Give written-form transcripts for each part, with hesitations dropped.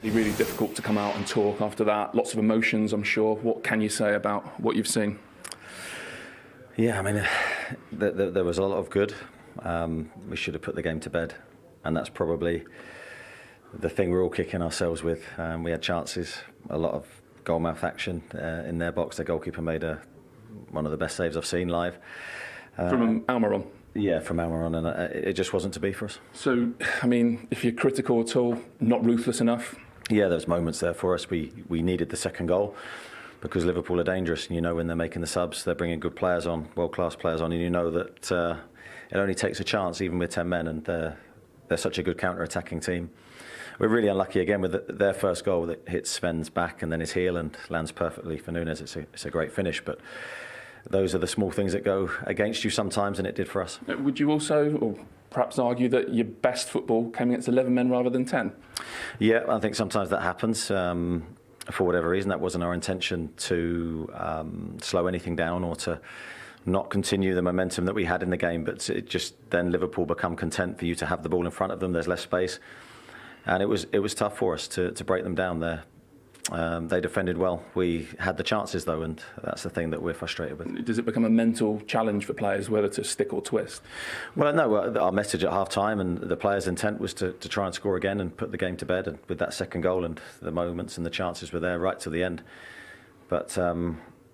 Really difficult to come out and talk after that. Lots of emotions, I'm sure. What can you say about what you've seen? Yeah, I mean, there was a lot of good. We should have put the game to bed, and that's probably the thing we're all kicking ourselves with. We had chances, a lot of goal-mouth action in their box. The goalkeeper made one of the best saves I've seen live. From Almiron? Yeah, from Almiron, and it just wasn't to be for us. So, I mean, if you're critical at all, not ruthless enough? Yeah, there was moments there for us. We needed the second goal because Liverpool are dangerous, and you know when they're making the subs, they're bringing good players on, world-class players on, and you know that it only takes a chance, even with 10 men, and they're such a good counter-attacking team. We're really unlucky again with their first goal that hits Sven's back and then his heel and lands perfectly for Nunes. It's a great finish, but those are the small things that go against you sometimes, and it did for us. Would you also, or perhaps argue that your best football came against 11 men rather than 10? Yeah, I think sometimes that happens. For whatever reason, that wasn't our intention to slow anything down or to not continue the momentum that we had in the game, but it just then Liverpool become content for you to have the ball in front of them. There's less space, and it was tough for us to break them down there. They defended well. We had the chances though, and that's the thing that we're frustrated with. Does it become a mental challenge for players whether to stick or twist? Well, no, our message at half-time and the players' intent was to try and score again and put the game to bed, and with that second goal and the moments and the chances were there right to the end. But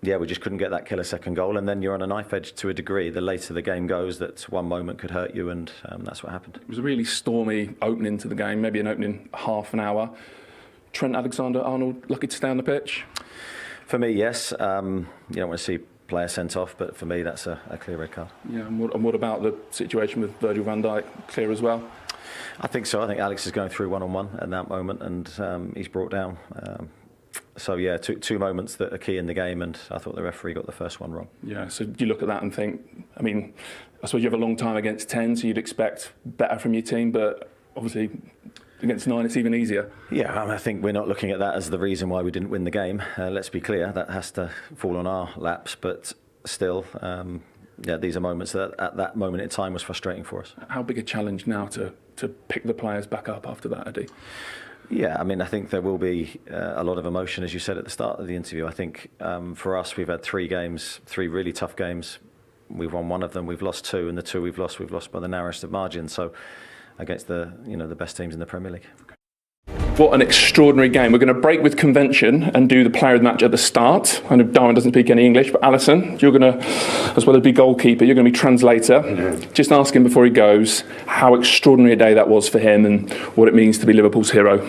yeah, we just couldn't get that killer second goal, and then you're on a knife edge to a degree. The later the game goes, that one moment could hurt you, and that's what happened. It was a really stormy opening to the game, maybe an opening half an hour. Trent Alexander-Arnold lucky to stay on the pitch? For me, yes. You don't want to see players sent off, but for me that's a clear red card. Yeah, and what about the situation with Virgil van Dijk? Clear as well? I think so. I think Alex is going through one-on-one at that moment, and he's brought down. So yeah, two moments that are key in the game, and I thought the referee got the first one wrong. Yeah, so you look at that and think, I mean, I suppose you have a long time against 10, so you'd expect better from your team, but obviously against 9 it's even easier. Yeah, I think we're not looking at that as the reason why we didn't win the game. Let's be clear, that has to fall on our laps, but still, yeah, these are moments that at that moment in time was frustrating for us. How big a challenge now to pick the players back up after that, Eddie? Yeah, I mean, I think there will be a lot of emotion, as you said at the start of the interview. I think for us, we've had 3 games, 3 really tough games. We've won one of them, we've lost 2, and the 2 we've lost by the narrowest of margins. So against the best teams in the Premier League. What an extraordinary game. We're going to break with convention and do the player of the match at the start. I know Darwin doesn't speak any English, but Alison, you're going to, as well as be goalkeeper, you're going to be translator. Mm-hmm. Just ask him before he goes how extraordinary a day that was for him and what it means to be Liverpool's hero.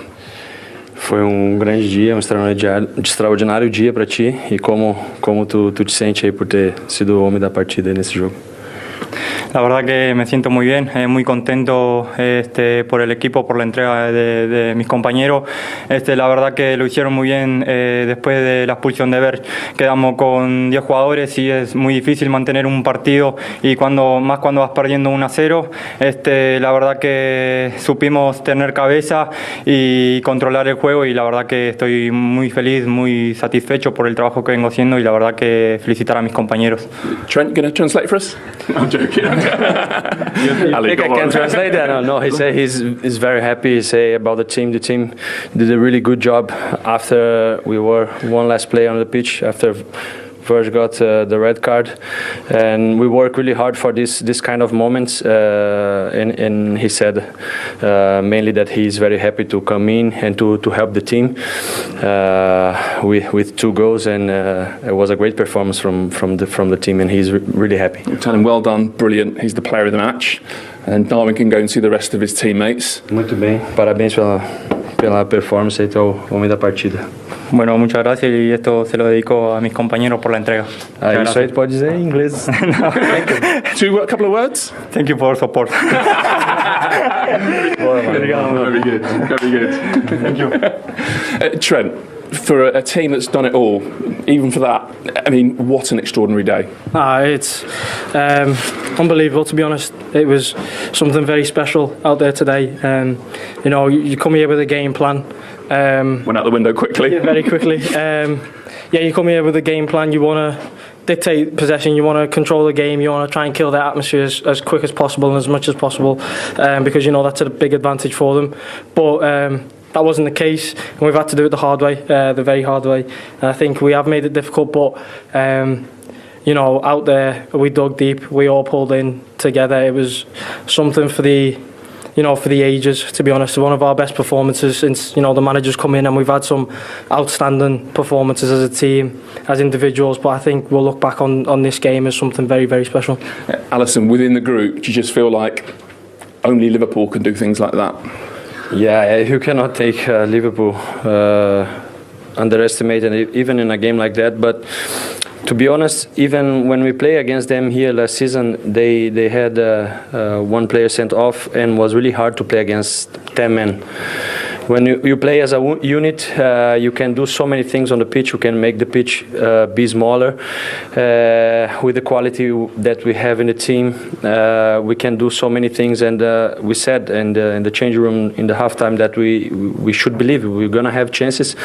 Foi grande dia, extraordinário dia para ti, e como tu te sente aí por ter sido o homem da partida nesse jogo? La verdad que me siento muy bien, muy contento por el equipo, por la entrega de mis compañeros. La verdad que lo hicieron muy bien después de la expulsión de Berg. Quedamos con 10 jugadores y es muy difícil mantener un partido, y cuando vas perdiendo 1-0. La verdad que supimos tener cabeza y controlar el juego, y la verdad que estoy muy feliz, muy satisfecho por el trabajo que vengo haciendo, y la verdad que felicitar a mis compañeros. Trent, going to translate for us? I'm joking. You Ali, think I can translate that? No, he said he's very happy. He say about the team. The team did a really good job after we were one last play on the pitch after Verge got the red card, and we work really hard for this kind of moments. And he said mainly that he's very happy to come in and to help the team with 2 goals, and it was a great performance from the team, and he's really happy. We'll tell him well done, brilliant. He's the player of the match, and Darwin can go and see the rest of his teammates. Muito bem, parabéns pela performance, o homem da partida. Bueno, muchas gracias, y esto se lo dedico a mis compañeros por la entrega. Isso aí pode dizer em inglês. A couple of words? Thank you for support. Very good, very good. Thank you. Trent, for a team that's done it all, even for that, I mean, what an extraordinary day. It's unbelievable, to be honest. It was something very special out there today. You come here with a game plan. Went out the window quickly. Yeah, very quickly. You come here with a game plan. You want to dictate possession, you want to control the game, you want to try and kill the atmosphere as quick as possible and as much as possible, because that's a big advantage for them. But that wasn't the case, and we've had to do it the hard way, the very hard way. And I think we have made it difficult, but you know, out there we dug deep. We all pulled in together. It was something for the ages, to be honest. One of our best performances since, you know, the manager's come in, and we've had some outstanding performances as a team, as individuals, but I think we'll look back on this game as something very, very special. Alison, within the group, do you just feel like only Liverpool can do things like that? Yeah, you cannot take Liverpool underestimated even in a game like that, but to be honest, even when we play against them here last season, they had one player sent off, and was really hard to play against 10 men. When you play as a unit, you can do so many things on the pitch. You can make the pitch be smaller. With the quality that we have in the team, we can do so many things. And we said in the changing room in the halftime that we should believe we're going to have chances,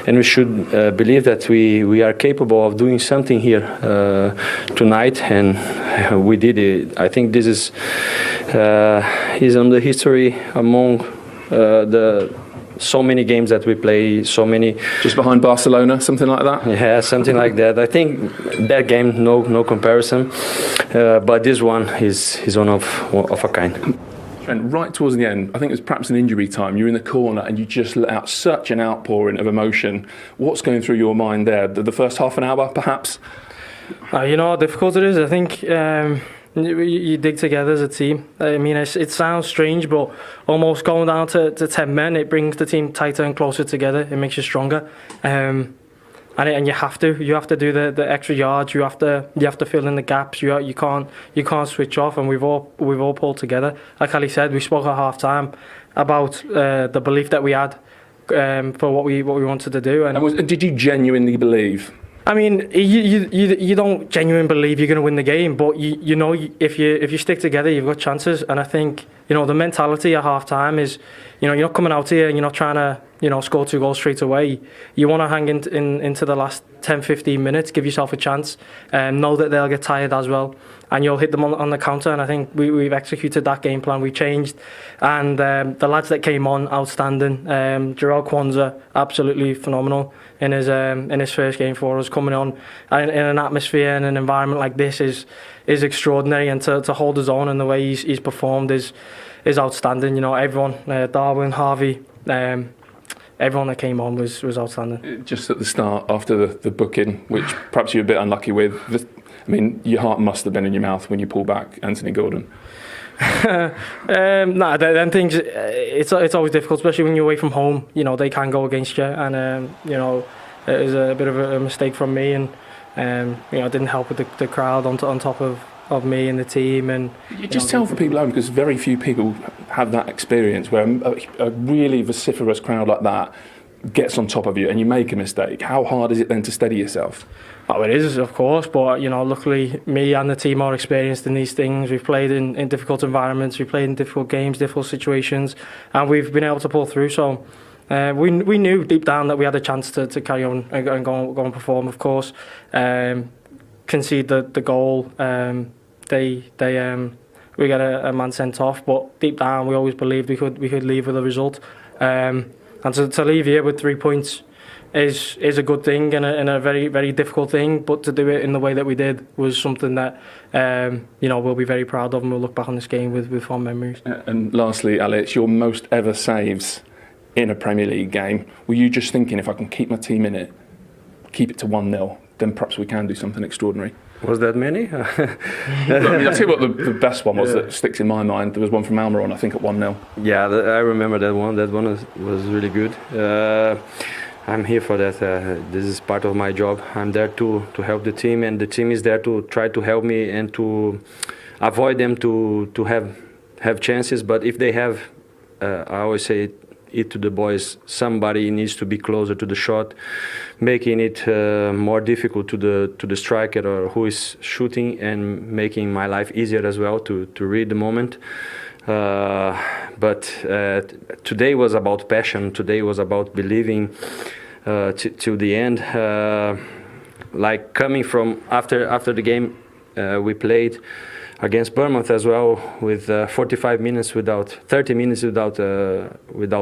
and we should believe that we are capable of doing something here tonight. And we did it. I think this is on the history among the so many games that we play, so many. Just behind Barcelona, something like that? Yeah, something like that. I think that game, no comparison, but this one is one of a kind. And right towards the end, I think it was perhaps an injury time, you're in the corner and you just let out such an outpouring of emotion. What's going through your mind there? The first half an hour, perhaps? You know how difficult it is. I think you dig together as a team. I mean, it sounds strange, but almost going down to 10 men, it brings the team tighter and closer together. It makes you stronger, and you have to do the extra yards. You have to fill in the gaps. You can't switch off, and we've all pulled together. Like Ali said, we spoke at half time about the belief that we had for what we wanted to do. And did you genuinely believe? I mean, you don't genuinely believe you're going to win the game, but you know if you stick together, you've got chances. And I think, you know, the mentality at half time is, you know, you're not coming out here and you're not trying to, you know, score 2 goals straight away. You want to hang into the last 10-15 minutes, give yourself a chance, and know that they'll get tired as well, and you'll hit them on the counter. And I think we've executed that game plan. We changed, and the lads that came on, outstanding. Jarrell Kwanzaa, absolutely phenomenal in his first game for us, coming on in an atmosphere and an environment like this is extraordinary, and to hold his own in the way he's performed is outstanding. You know, everyone, Darwin, Harvey, everyone that came on was outstanding. Just at the start, after the booking, which perhaps you're a bit unlucky with, I mean, your heart must have been in your mouth when you pull back Anthony Gordon. Them things, it's always difficult, especially when you're away from home. You know, they can go against you, and you know, it was a bit of a mistake from me, and you know, it didn't help with the crowd on top of me and the team. And you just tell for people home, because very few people have that experience where a really vociferous crowd like that gets on top of you and you make a mistake. How hard is it then to steady yourself? Oh, it is, of course, but you know, luckily me and the team are experienced in these things. We've played in difficult environments, we've played in difficult games, difficult situations, and we've been able to pull through. So we knew deep down that we had a chance to carry on and go and perform. Of course, concede the goal. We got a man sent off, but deep down we always believed we could leave with a result. And to leave here with 3 points is a good thing and a very, very difficult thing, but to do it in the way that we did was something that you know, we'll be very proud of, and we'll look back on this game with fond memories. And lastly, Alex, your most ever saves in a Premier League game, were you just thinking, if I can keep my team in it, keep it to 1-0, then perhaps we can do something extraordinary? Was that many? I'll tell you what the best one was that sticks in my mind. There was one from Almiron, I think, at 1-0. Yeah, I remember that one. That one was really good. I'm here for that. This is part of my job. I'm there to help the team, and the team is there to try to help me and to avoid them to have chances. But if they have, I always say it to the boys, somebody needs to be closer to the shot, making it more difficult to the striker or who is shooting, and making my life easier as well to read the moment. But today was about passion. Today was about believing to the end. Like coming from after the game we played, against Bournemouth as well, with 30 minutes without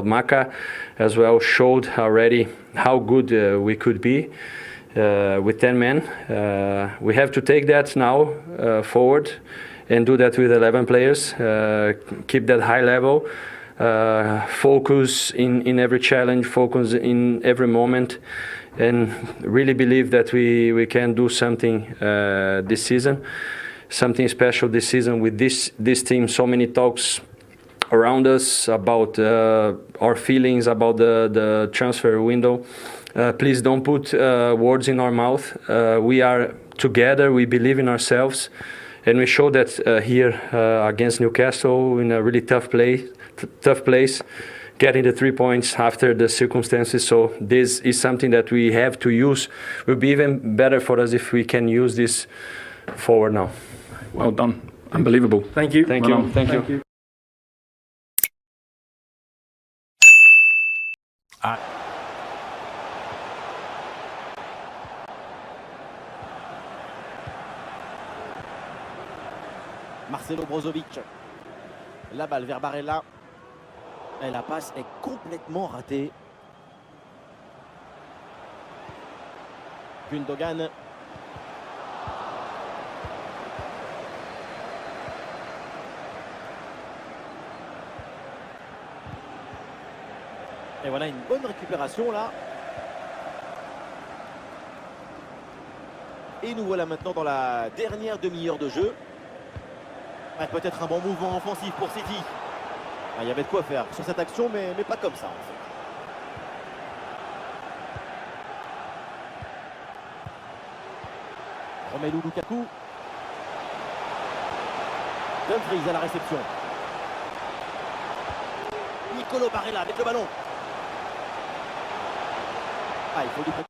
Maka, as well, showed already how good we could be with 10 men. We have to take that now forward and do that with 11 players. Keep that high level. Focus in every challenge, focus in every moment, and really believe that we can do something this season, something special this season with this team. So many talks around us about our feelings about the transfer window. Please don't put words in our mouth. We are together, we believe in ourselves, and we show that here against Newcastle in a really tough place, getting the 3 points after the circumstances. So this is something that we have to use. It will be even better for us if we can use this forward now. Well done. Unbelievable. Thank you. Thank Well you. done. Thank you. Marcelo Brozovic. La balle vers Barella. Et la passe est complètement ratée. Gundogan. Et voilà une bonne récupération là. Et nous voilà maintenant dans la dernière demi-heure de jeu. Peut-être un bon mouvement offensif pour City. Il y avait de quoi faire sur cette action, mais pas comme ça en fait. Romelu Lukaku. Dumfries à la réception. Nicolo Barella avec le ballon. Il faut lui